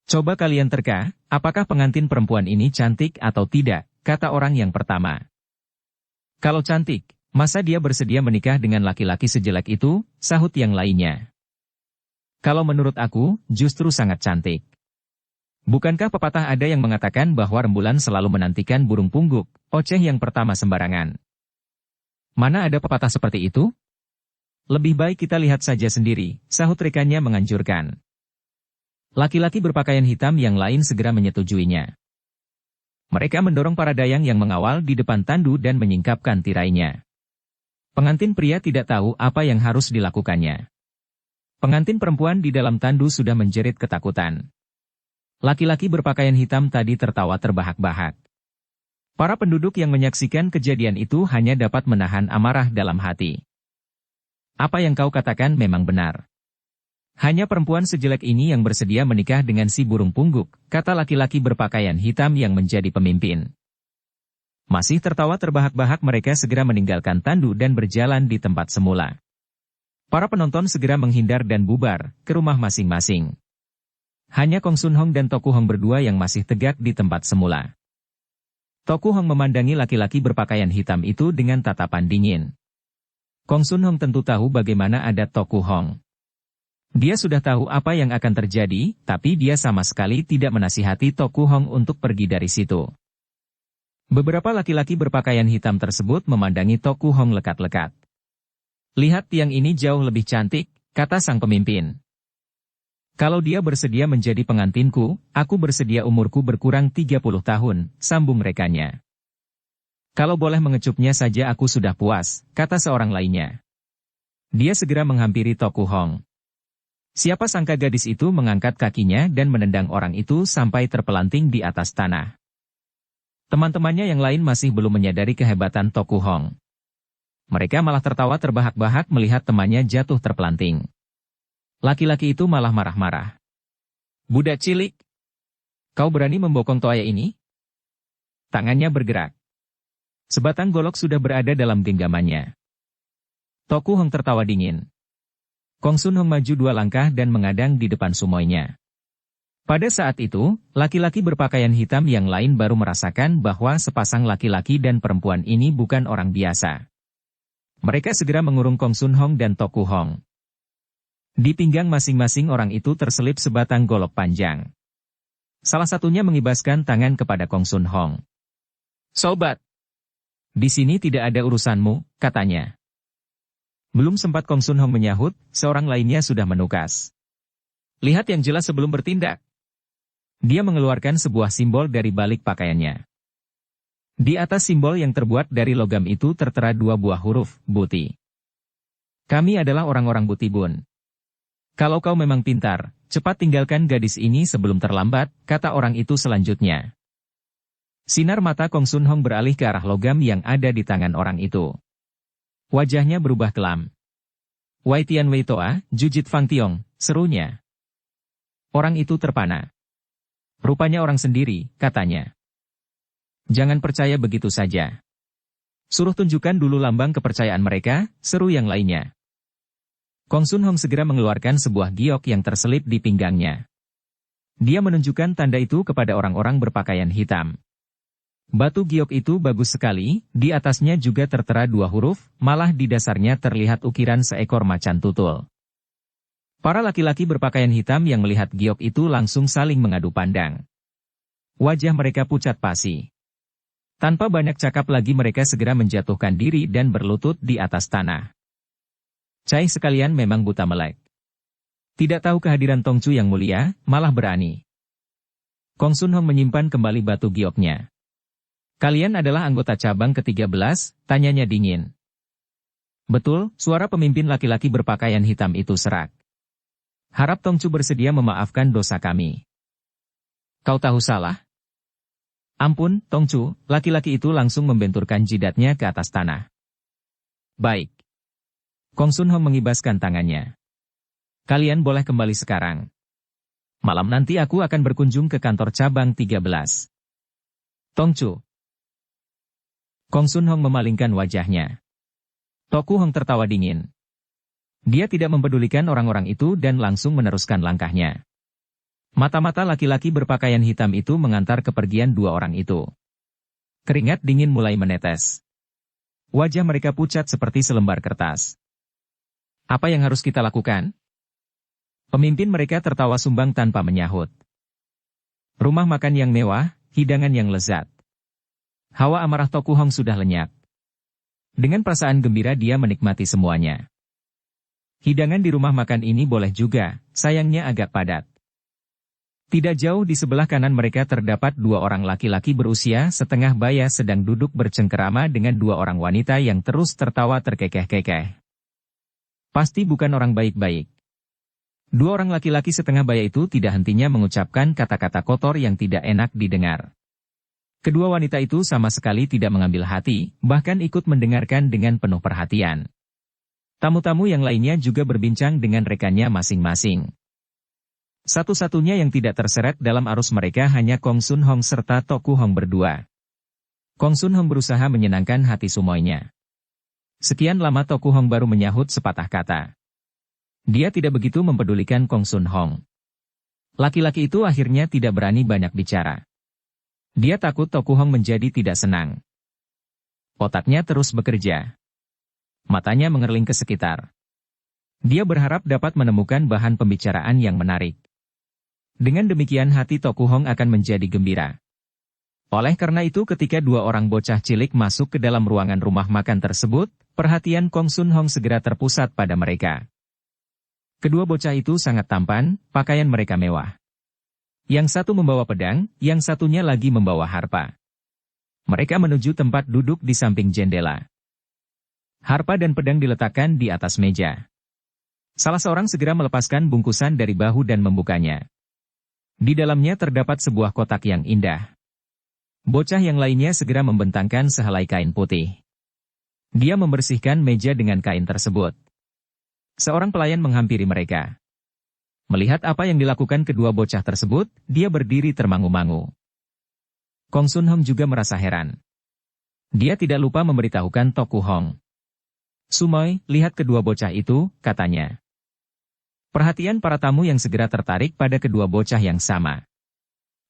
Coba kalian terka, apakah pengantin perempuan ini cantik atau tidak, kata orang yang pertama. Kalau cantik, masa dia bersedia menikah dengan laki-laki sejelek itu, sahut yang lainnya. Kalau menurut aku, justru sangat cantik. Bukankah pepatah ada yang mengatakan bahwa rembulan selalu menantikan burung pungguk, oceh yang pertama sembarangan. Mana ada pepatah seperti itu? Lebih baik kita lihat saja sendiri, sahut rekannya menganjurkan. Laki-laki berpakaian hitam yang lain segera menyetujuinya. Mereka mendorong para dayang yang mengawal di depan tandu dan menyingkapkan tirainya. Pengantin pria tidak tahu apa yang harus dilakukannya. Pengantin perempuan di dalam tandu sudah menjerit ketakutan. Laki-laki berpakaian hitam tadi tertawa terbahak-bahak. Para penduduk yang menyaksikan kejadian itu hanya dapat menahan amarah dalam hati. Apa yang kau katakan memang benar. Hanya perempuan sejelek ini yang bersedia menikah dengan si burung pungguk, kata laki-laki berpakaian hitam yang menjadi pemimpin. Masih tertawa terbahak-bahak mereka segera meninggalkan tandu dan berjalan di tempat semula. Para penonton segera menghindar dan bubar ke rumah masing-masing. Hanya Kong Sun Hong dan Toku Hong berdua yang masih tegak di tempat semula. Toku Hong memandangi laki-laki berpakaian hitam itu dengan tatapan dingin. Kong Sun Hong tentu tahu bagaimana adat Toku Hong. Dia sudah tahu apa yang akan terjadi, tapi dia sama sekali tidak menasihati Toku Hong untuk pergi dari situ. Beberapa laki-laki berpakaian hitam tersebut memandangi Toku Hong lekat-lekat. Lihat tiang ini jauh lebih cantik, kata sang pemimpin. Kalau dia bersedia menjadi pengantinku, aku bersedia umurku berkurang 30 tahun, sambung rekannya. Kalau boleh mengecupnya saja aku sudah puas, kata seorang lainnya. Dia segera menghampiri Toku Hong. Siapa sangka gadis itu mengangkat kakinya dan menendang orang itu sampai terpelanting di atas tanah. Teman-temannya yang lain masih belum menyadari kehebatan Toku Hong. Mereka malah tertawa terbahak-bahak melihat temannya jatuh terpelanting. Laki-laki itu malah marah-marah. Budak cilik, kau berani membokong toaya ini? Tangannya bergerak. Sebatang golok sudah berada dalam genggamannya. Toku Hong tertawa dingin. Kong Sun Hong maju 2 langkah dan mengadang di depan sumoynya. Pada saat itu, laki-laki berpakaian hitam yang lain baru merasakan bahwa sepasang laki-laki dan perempuan ini bukan orang biasa. Mereka segera mengurung Kong Sun Hong dan Toku Hong. Di pinggang masing-masing orang itu terselip sebatang golok panjang. Salah satunya mengibaskan tangan kepada Kong Sun Hong. "Sobat, di sini tidak ada urusanmu," katanya. Belum sempat Kong Sun Hong menyahut, seorang lainnya sudah menukas. "Lihat yang jelas sebelum bertindak." Dia mengeluarkan sebuah simbol dari balik pakaiannya. Di atas simbol yang terbuat dari logam itu tertera 2 buah huruf, Buti. "Kami adalah orang-orang Butibun. Kalau kau memang pintar, cepat tinggalkan gadis ini sebelum terlambat," kata orang itu selanjutnya. Sinar mata Kong Sun Hong beralih ke arah logam yang ada di tangan orang itu. Wajahnya berubah kelam. "Wai Tian Wei Toa, Jujit Fang Tiong," serunya. Orang itu terpana. "Rupanya orang sendiri," katanya. "Jangan percaya begitu saja. Suruh tunjukkan dulu lambang kepercayaan mereka," seru yang lainnya. Kong Sun Hong segera mengeluarkan sebuah giok yang terselip di pinggangnya. Dia menunjukkan tanda itu kepada orang-orang berpakaian hitam. Batu giok itu bagus sekali, di atasnya juga tertera 2 huruf, malah di dasarnya terlihat ukiran seekor macan tutul. Para laki-laki berpakaian hitam yang melihat giok itu langsung saling mengadu pandang. Wajah mereka pucat pasi. Tanpa banyak cakap lagi mereka segera menjatuhkan diri dan berlutut di atas tanah. Cai sekalian memang buta melek. Tidak tahu kehadiran Tongcu yang mulia, malah berani. Kong Sun Hong menyimpan kembali batu gioknya. "Kalian adalah anggota cabang ke-13, tanyanya dingin. "Betul," suara pemimpin laki-laki berpakaian hitam itu serak. "Harap Tongcu bersedia memaafkan dosa kami." "Kau tahu salah?" "Ampun, Tongcu," laki-laki itu langsung membenturkan jidatnya ke atas tanah. "Baik." Kong Sun Hong mengibaskan tangannya. "Kalian boleh kembali sekarang. Malam nanti aku akan berkunjung ke kantor cabang 13. Tongcu." Kong Sun Hong memalingkan wajahnya. Toku Hong tertawa dingin. Dia tidak mempedulikan orang-orang itu dan langsung meneruskan langkahnya. Mata-mata laki-laki berpakaian hitam itu mengantar kepergian 2 orang itu. Keringat dingin mulai menetes. Wajah mereka pucat seperti selembar kertas. "Apa yang harus kita lakukan?" Pemimpin mereka tertawa sumbang tanpa menyahut. Rumah makan yang mewah, hidangan yang lezat. Hawa amarah Toku Hong sudah lenyap. Dengan perasaan gembira dia menikmati semuanya. Hidangan di rumah makan ini boleh juga, sayangnya agak padat. Tidak jauh di sebelah kanan mereka terdapat 2 orang laki-laki berusia setengah baya sedang duduk bercengkerama dengan 2 orang wanita yang terus tertawa terkekeh-kekeh. Pasti bukan orang baik-baik. 2 orang laki-laki setengah baya itu tidak hentinya mengucapkan kata-kata kotor yang tidak enak didengar. Kedua wanita itu sama sekali tidak mengambil hati, bahkan ikut mendengarkan dengan penuh perhatian. Tamu-tamu yang lainnya juga berbincang dengan rekannya masing-masing. Satu-satunya yang tidak terseret dalam arus mereka hanya Kong Sun Hong serta Toku Hong berdua. Kong Sun Hong berusaha menyenangkan hati semuanya. Sekian lama Toku Hong baru menyahut sepatah kata. Dia tidak begitu mempedulikan Kong Sun Hong. Laki-laki itu akhirnya tidak berani banyak bicara. Dia takut Toku Hong menjadi tidak senang. Otaknya terus bekerja. Matanya mengerling ke sekitar. Dia berharap dapat menemukan bahan pembicaraan yang menarik. Dengan demikian hati Toku Hong akan menjadi gembira. Oleh karena itu ketika 2 orang bocah cilik masuk ke dalam ruangan rumah makan tersebut, perhatian Kong Sun Hong segera terpusat pada mereka. Kedua bocah itu sangat tampan, pakaian mereka mewah. Yang satu membawa pedang, yang satunya lagi membawa harpa. Mereka menuju tempat duduk di samping jendela. Harpa dan pedang diletakkan di atas meja. Salah seorang segera melepaskan bungkusan dari bahu dan membukanya. Di dalamnya terdapat sebuah kotak yang indah. Bocah yang lainnya segera membentangkan sehelai kain putih. Dia membersihkan meja dengan kain tersebut. Seorang pelayan menghampiri mereka. Melihat apa yang dilakukan kedua bocah tersebut, dia berdiri termangu-mangu. Kong Sun Hong juga merasa heran. Dia tidak lupa memberitahukan Toku Hong. "Sumoy, lihat kedua bocah itu," katanya. Perhatian para tamu yang segera tertarik pada kedua bocah yang sama.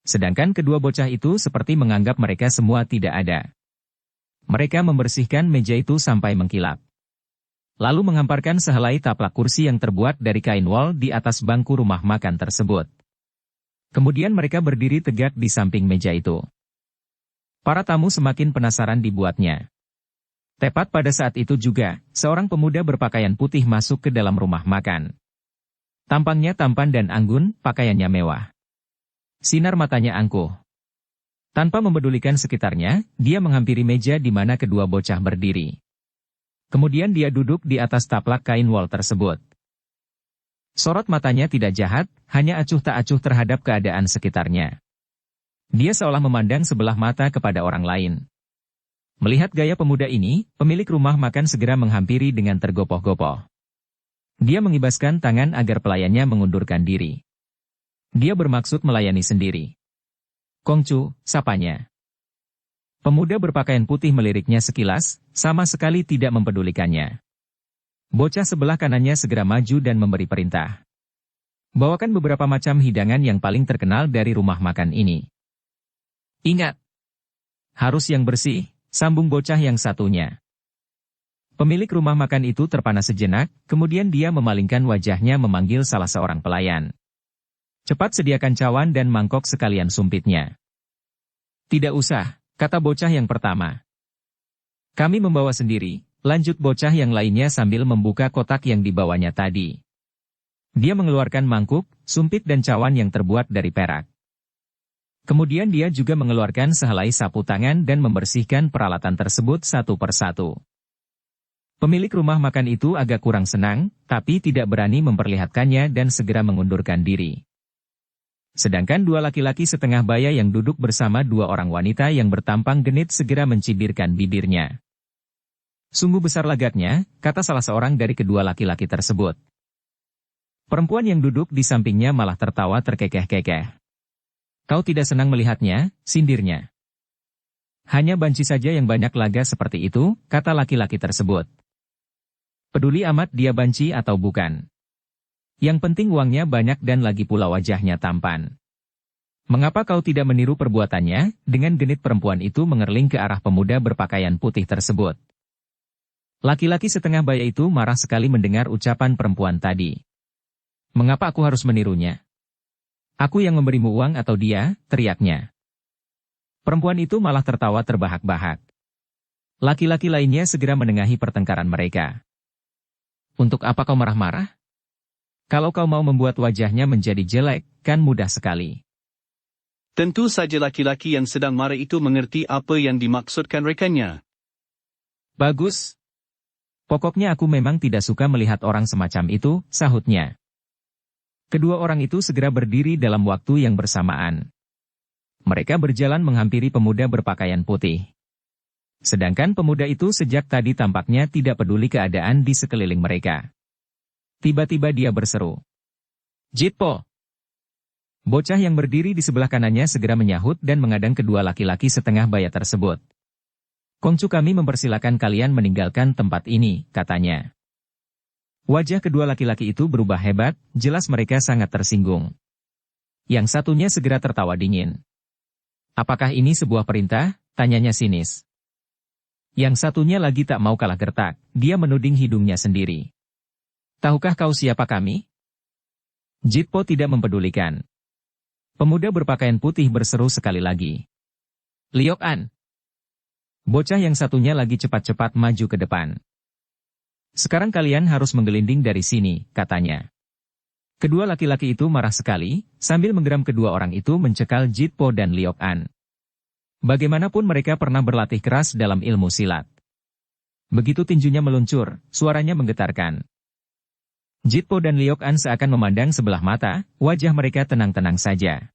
Sedangkan kedua bocah itu seperti menganggap mereka semua tidak ada. Mereka membersihkan meja itu sampai mengkilap. lalu menghamparkan sehelai taplak kursi yang terbuat dari kain wol di atas bangku rumah makan tersebut. Kemudian mereka berdiri tegak di samping meja itu. Para tamu semakin penasaran dibuatnya. Tepat pada saat itu juga, seorang pemuda berpakaian putih masuk ke dalam rumah makan. Tampangnya tampan dan anggun, pakaiannya mewah. Sinar matanya angkuh. Tanpa mempedulikan sekitarnya, dia menghampiri meja di mana kedua bocah berdiri. Kemudian dia duduk di atas taplak kain wol tersebut. Sorot matanya tidak jahat, hanya acuh tak acuh terhadap keadaan sekitarnya. Dia seolah memandang sebelah mata kepada orang lain. Melihat gaya pemuda ini, pemilik rumah makan segera menghampiri dengan tergopoh-gopoh. Dia mengibaskan tangan agar pelayannya mengundurkan diri. Dia bermaksud melayani sendiri. Kongcu, sapanya. Pemuda berpakaian putih meliriknya sekilas, sama sekali tidak mempedulikannya. Bocah sebelah kanannya segera maju dan memberi perintah. Bawakan beberapa macam hidangan yang paling terkenal dari rumah makan ini. Ingat, harus yang bersih, sambung bocah yang satunya. Pemilik rumah makan itu terpana sejenak, kemudian dia memalingkan wajahnya memanggil salah seorang pelayan. Cepat sediakan cawan dan mangkok sekalian sumpitnya. Tidak usah, kata bocah yang pertama. Kami membawa sendiri, lanjut bocah yang lainnya sambil membuka kotak yang dibawanya tadi. Dia mengeluarkan mangkuk, sumpit dan cawan yang terbuat dari perak. Kemudian dia juga mengeluarkan sehelai sapu tangan dan membersihkan peralatan tersebut satu persatu. Pemilik rumah makan itu agak kurang senang, tapi tidak berani memperlihatkannya dan segera mengundurkan diri. Sedangkan dua laki-laki setengah baya yang duduk bersama dua orang wanita yang bertampang genit segera mencibirkan bibirnya. Sungguh besar lagaknya, kata salah seorang dari kedua laki-laki tersebut. Perempuan yang duduk di sampingnya malah tertawa terkekeh-kekeh. Kau tidak senang melihatnya, sindirnya. Hanya banci saja yang banyak laga seperti itu, kata laki-laki tersebut. Peduli amat dia banci atau bukan. Yang penting uangnya banyak dan lagi pula wajahnya tampan. Mengapa kau tidak meniru perbuatannya? Dengan genit perempuan itu mengerling ke arah pemuda berpakaian putih tersebut. Laki-laki setengah baya itu marah sekali mendengar ucapan perempuan tadi. Mengapa aku harus menirunya? Aku yang memberimu uang atau dia, teriaknya. Perempuan itu malah tertawa terbahak-bahak. Laki-laki lainnya segera menengahi pertengkaran mereka. Untuk apa kau marah-marah? Kalau kau mau membuat wajahnya menjadi jelek, kan mudah sekali. Tentu saja laki-laki yang sedang marah itu mengerti apa yang dimaksudkan rekannya. Bagus. Pokoknya aku memang tidak suka melihat orang semacam itu, sahutnya. Kedua orang itu segera berdiri dalam waktu yang bersamaan. Mereka berjalan menghampiri pemuda berpakaian putih. Sedangkan pemuda itu sejak tadi tampaknya tidak peduli keadaan di sekeliling mereka. Tiba-tiba dia berseru. Jitpo! Bocah yang berdiri di sebelah kanannya segera menyahut dan mengadang kedua laki-laki setengah baya tersebut. Kongcu, kami mempersilakan kalian meninggalkan tempat ini, katanya. Wajah kedua laki-laki itu berubah hebat, jelas mereka sangat tersinggung. Yang satunya segera tertawa dingin. Apakah ini sebuah perintah? Tanyanya sinis. Yang satunya lagi tak mau kalah gertak, dia menuding hidungnya sendiri. Tahukah kau siapa kami? Jitpo tidak mempedulikan. Pemuda berpakaian putih berseru sekali lagi. Liok An. Bocah yang satunya lagi cepat-cepat maju ke depan. Sekarang kalian harus menggelinding dari sini, katanya. Kedua laki-laki itu marah sekali, sambil menggeram kedua orang itu mencekal Jitpo dan Liok An. Bagaimanapun mereka pernah berlatih keras dalam ilmu silat. Begitu tinjunya meluncur, suaranya menggetarkan. Jitpo dan Liok An seakan memandang sebelah mata, wajah mereka tenang-tenang saja.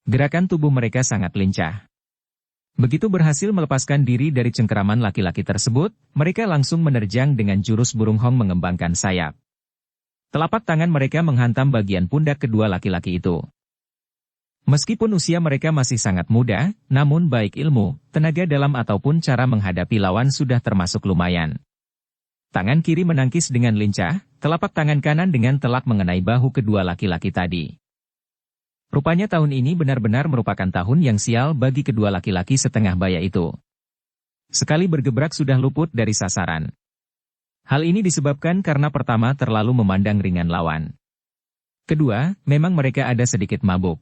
Gerakan tubuh mereka sangat lincah. Begitu berhasil melepaskan diri dari cengkeraman laki-laki tersebut, mereka langsung menerjang dengan jurus burung hong mengembangkan sayap. Telapak tangan mereka menghantam bagian pundak kedua laki-laki itu. Meskipun usia mereka masih sangat muda, namun baik ilmu, tenaga dalam ataupun cara menghadapi lawan sudah termasuk lumayan. Tangan kiri menangkis dengan lincah, telapak tangan kanan dengan telak mengenai bahu kedua laki-laki tadi. Rupanya tahun ini benar-benar merupakan tahun yang sial bagi kedua laki-laki setengah baya itu. Sekali bergebrak sudah luput dari sasaran. Hal ini disebabkan karena pertama terlalu memandang ringan lawan. Kedua, memang mereka ada sedikit mabuk.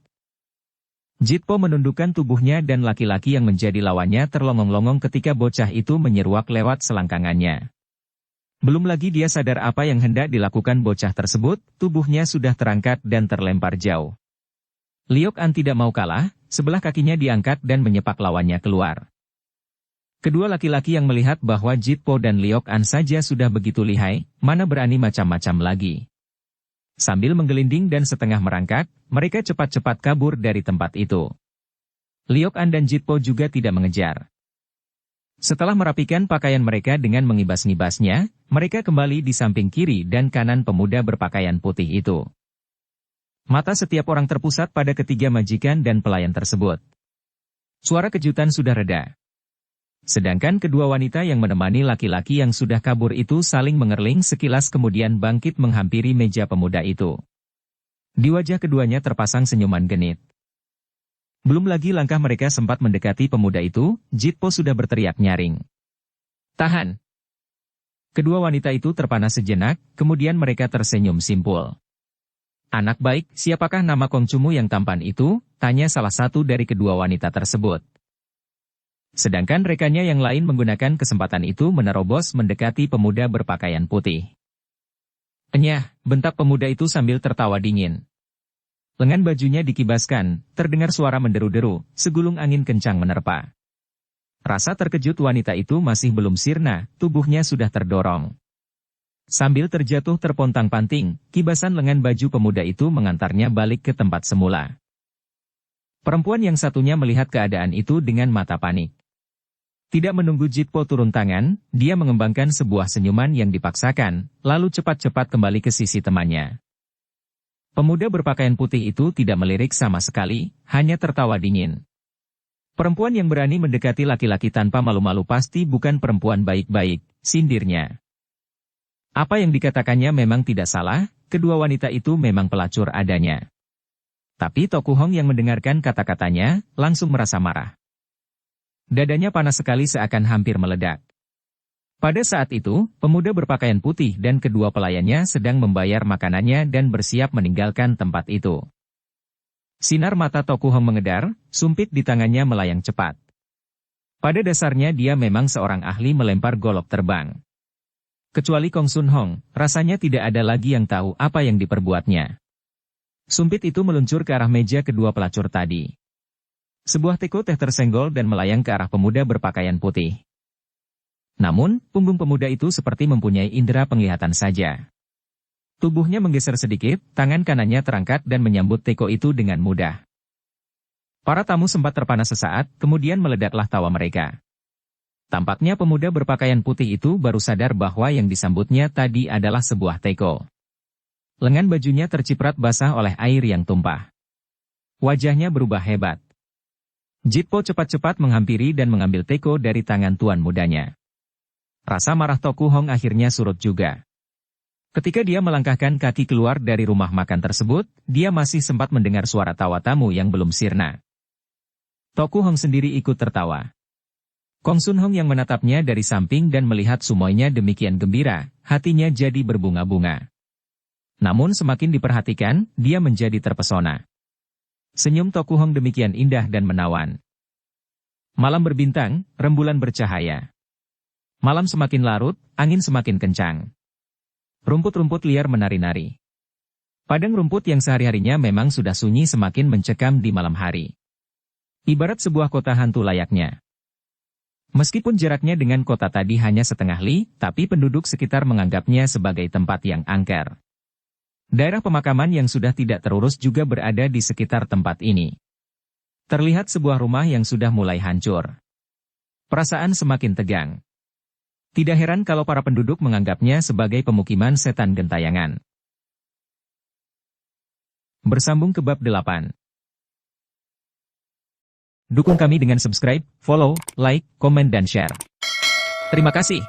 Jitpo menundukkan tubuhnya dan laki-laki yang menjadi lawannya terlongong-longong ketika bocah itu menyeruak lewat selangkangannya. Belum lagi dia sadar apa yang hendak dilakukan bocah tersebut, tubuhnya sudah terangkat dan terlempar jauh. Liok An tidak mau kalah, sebelah kakinya diangkat dan menyepak lawannya keluar. Kedua laki-laki yang melihat bahwa Jitpo dan Liok An saja sudah begitu lihai, mana berani macam-macam lagi. Sambil menggelinding dan setengah merangkak, mereka cepat-cepat kabur dari tempat itu. Liok An dan Jitpo juga tidak mengejar. Setelah merapikan pakaian mereka dengan mengibas-ngibasnya, mereka kembali di samping kiri dan kanan pemuda berpakaian putih itu. Mata setiap orang terpusat pada ketiga majikan dan pelayan tersebut. Suara kejutan sudah reda. Sedangkan kedua wanita yang menemani laki-laki yang sudah kabur itu saling mengerling sekilas kemudian bangkit menghampiri meja pemuda itu. Di wajah keduanya terpasang senyuman genit. Belum lagi langkah mereka sempat mendekati pemuda itu, Jitpo sudah berteriak nyaring. "Tahan!" Kedua wanita itu terpana sejenak, kemudian mereka tersenyum simpul. "Anak baik, siapakah nama kongcumu yang tampan itu?" tanya salah satu dari kedua wanita tersebut. Sedangkan rekannya yang lain menggunakan kesempatan itu menerobos mendekati pemuda berpakaian putih. "Enyah," bentak pemuda itu sambil tertawa dingin. Lengan bajunya dikibaskan, terdengar suara menderu-deru, segulung angin kencang menerpa. Rasa terkejut wanita itu masih belum sirna, tubuhnya sudah terdorong. Sambil terjatuh terpontang-panting, kibasan lengan baju pemuda itu mengantarnya balik ke tempat semula. Perempuan yang satunya melihat keadaan itu dengan mata panik. Tidak menunggu Jitpo turun tangan, dia mengembangkan sebuah senyuman yang dipaksakan, lalu cepat-cepat kembali ke sisi temannya. Pemuda berpakaian putih itu tidak melirik sama sekali, hanya tertawa dingin. Perempuan yang berani mendekati laki-laki tanpa malu-malu pasti bukan perempuan baik-baik, sindirnya. Apa yang dikatakannya memang tidak salah, kedua wanita itu memang pelacur adanya. Tapi Toku Hong yang mendengarkan kata-katanya, langsung merasa marah. Dadanya panas sekali seakan hampir meledak. Pada saat itu, pemuda berpakaian putih dan kedua pelayannya sedang membayar makanannya dan bersiap meninggalkan tempat itu. Sinar mata Toku Hong mengedar, sumpit di tangannya melayang cepat. Pada dasarnya dia memang seorang ahli melempar golok terbang. Kecuali Kong Sun Hong, rasanya tidak ada lagi yang tahu apa yang diperbuatnya. Sumpit itu meluncur ke arah meja kedua pelacur tadi. Sebuah teko teh tersenggol dan melayang ke arah pemuda berpakaian putih. Namun, punggung pemuda itu seperti mempunyai indera penglihatan saja. Tubuhnya menggeser sedikit, tangan kanannya terangkat dan menyambut teko itu dengan mudah. Para tamu sempat terpana sesaat, kemudian meledaklah tawa mereka. Tampaknya pemuda berpakaian putih itu baru sadar bahwa yang disambutnya tadi adalah sebuah teko. Lengan bajunya terciprat basah oleh air yang tumpah. Wajahnya berubah hebat. Jitpo cepat-cepat menghampiri dan mengambil teko dari tangan tuan mudanya. Rasa marah Toku Hong akhirnya surut juga. Ketika dia melangkahkan kaki keluar dari rumah makan tersebut, dia masih sempat mendengar suara tawa tamu yang belum sirna. Toku Hong sendiri ikut tertawa. Kong Sun Hong yang menatapnya dari samping dan melihat semuanya demikian gembira, hatinya jadi berbunga-bunga. Namun semakin diperhatikan, dia menjadi terpesona. Senyum Toku Hong demikian indah dan menawan. Malam berbintang, rembulan bercahaya. Malam semakin larut, angin semakin kencang. Rumput-rumput liar menari-nari. Padang rumput yang sehari-harinya memang sudah sunyi semakin mencekam di malam hari. Ibarat sebuah kota hantu layaknya. Meskipun jaraknya dengan kota tadi hanya setengah li, tapi penduduk sekitar menganggapnya sebagai tempat yang angker. Daerah pemakaman yang sudah tidak terurus juga berada di sekitar tempat ini. Terlihat sebuah rumah yang sudah mulai hancur. Perasaan semakin tegang. Tidak heran kalau para penduduk menganggapnya sebagai pemukiman setan gentayangan. Bersambung ke bab 8. Dukung kami dengan subscribe, follow, like, komen dan share. Terima kasih.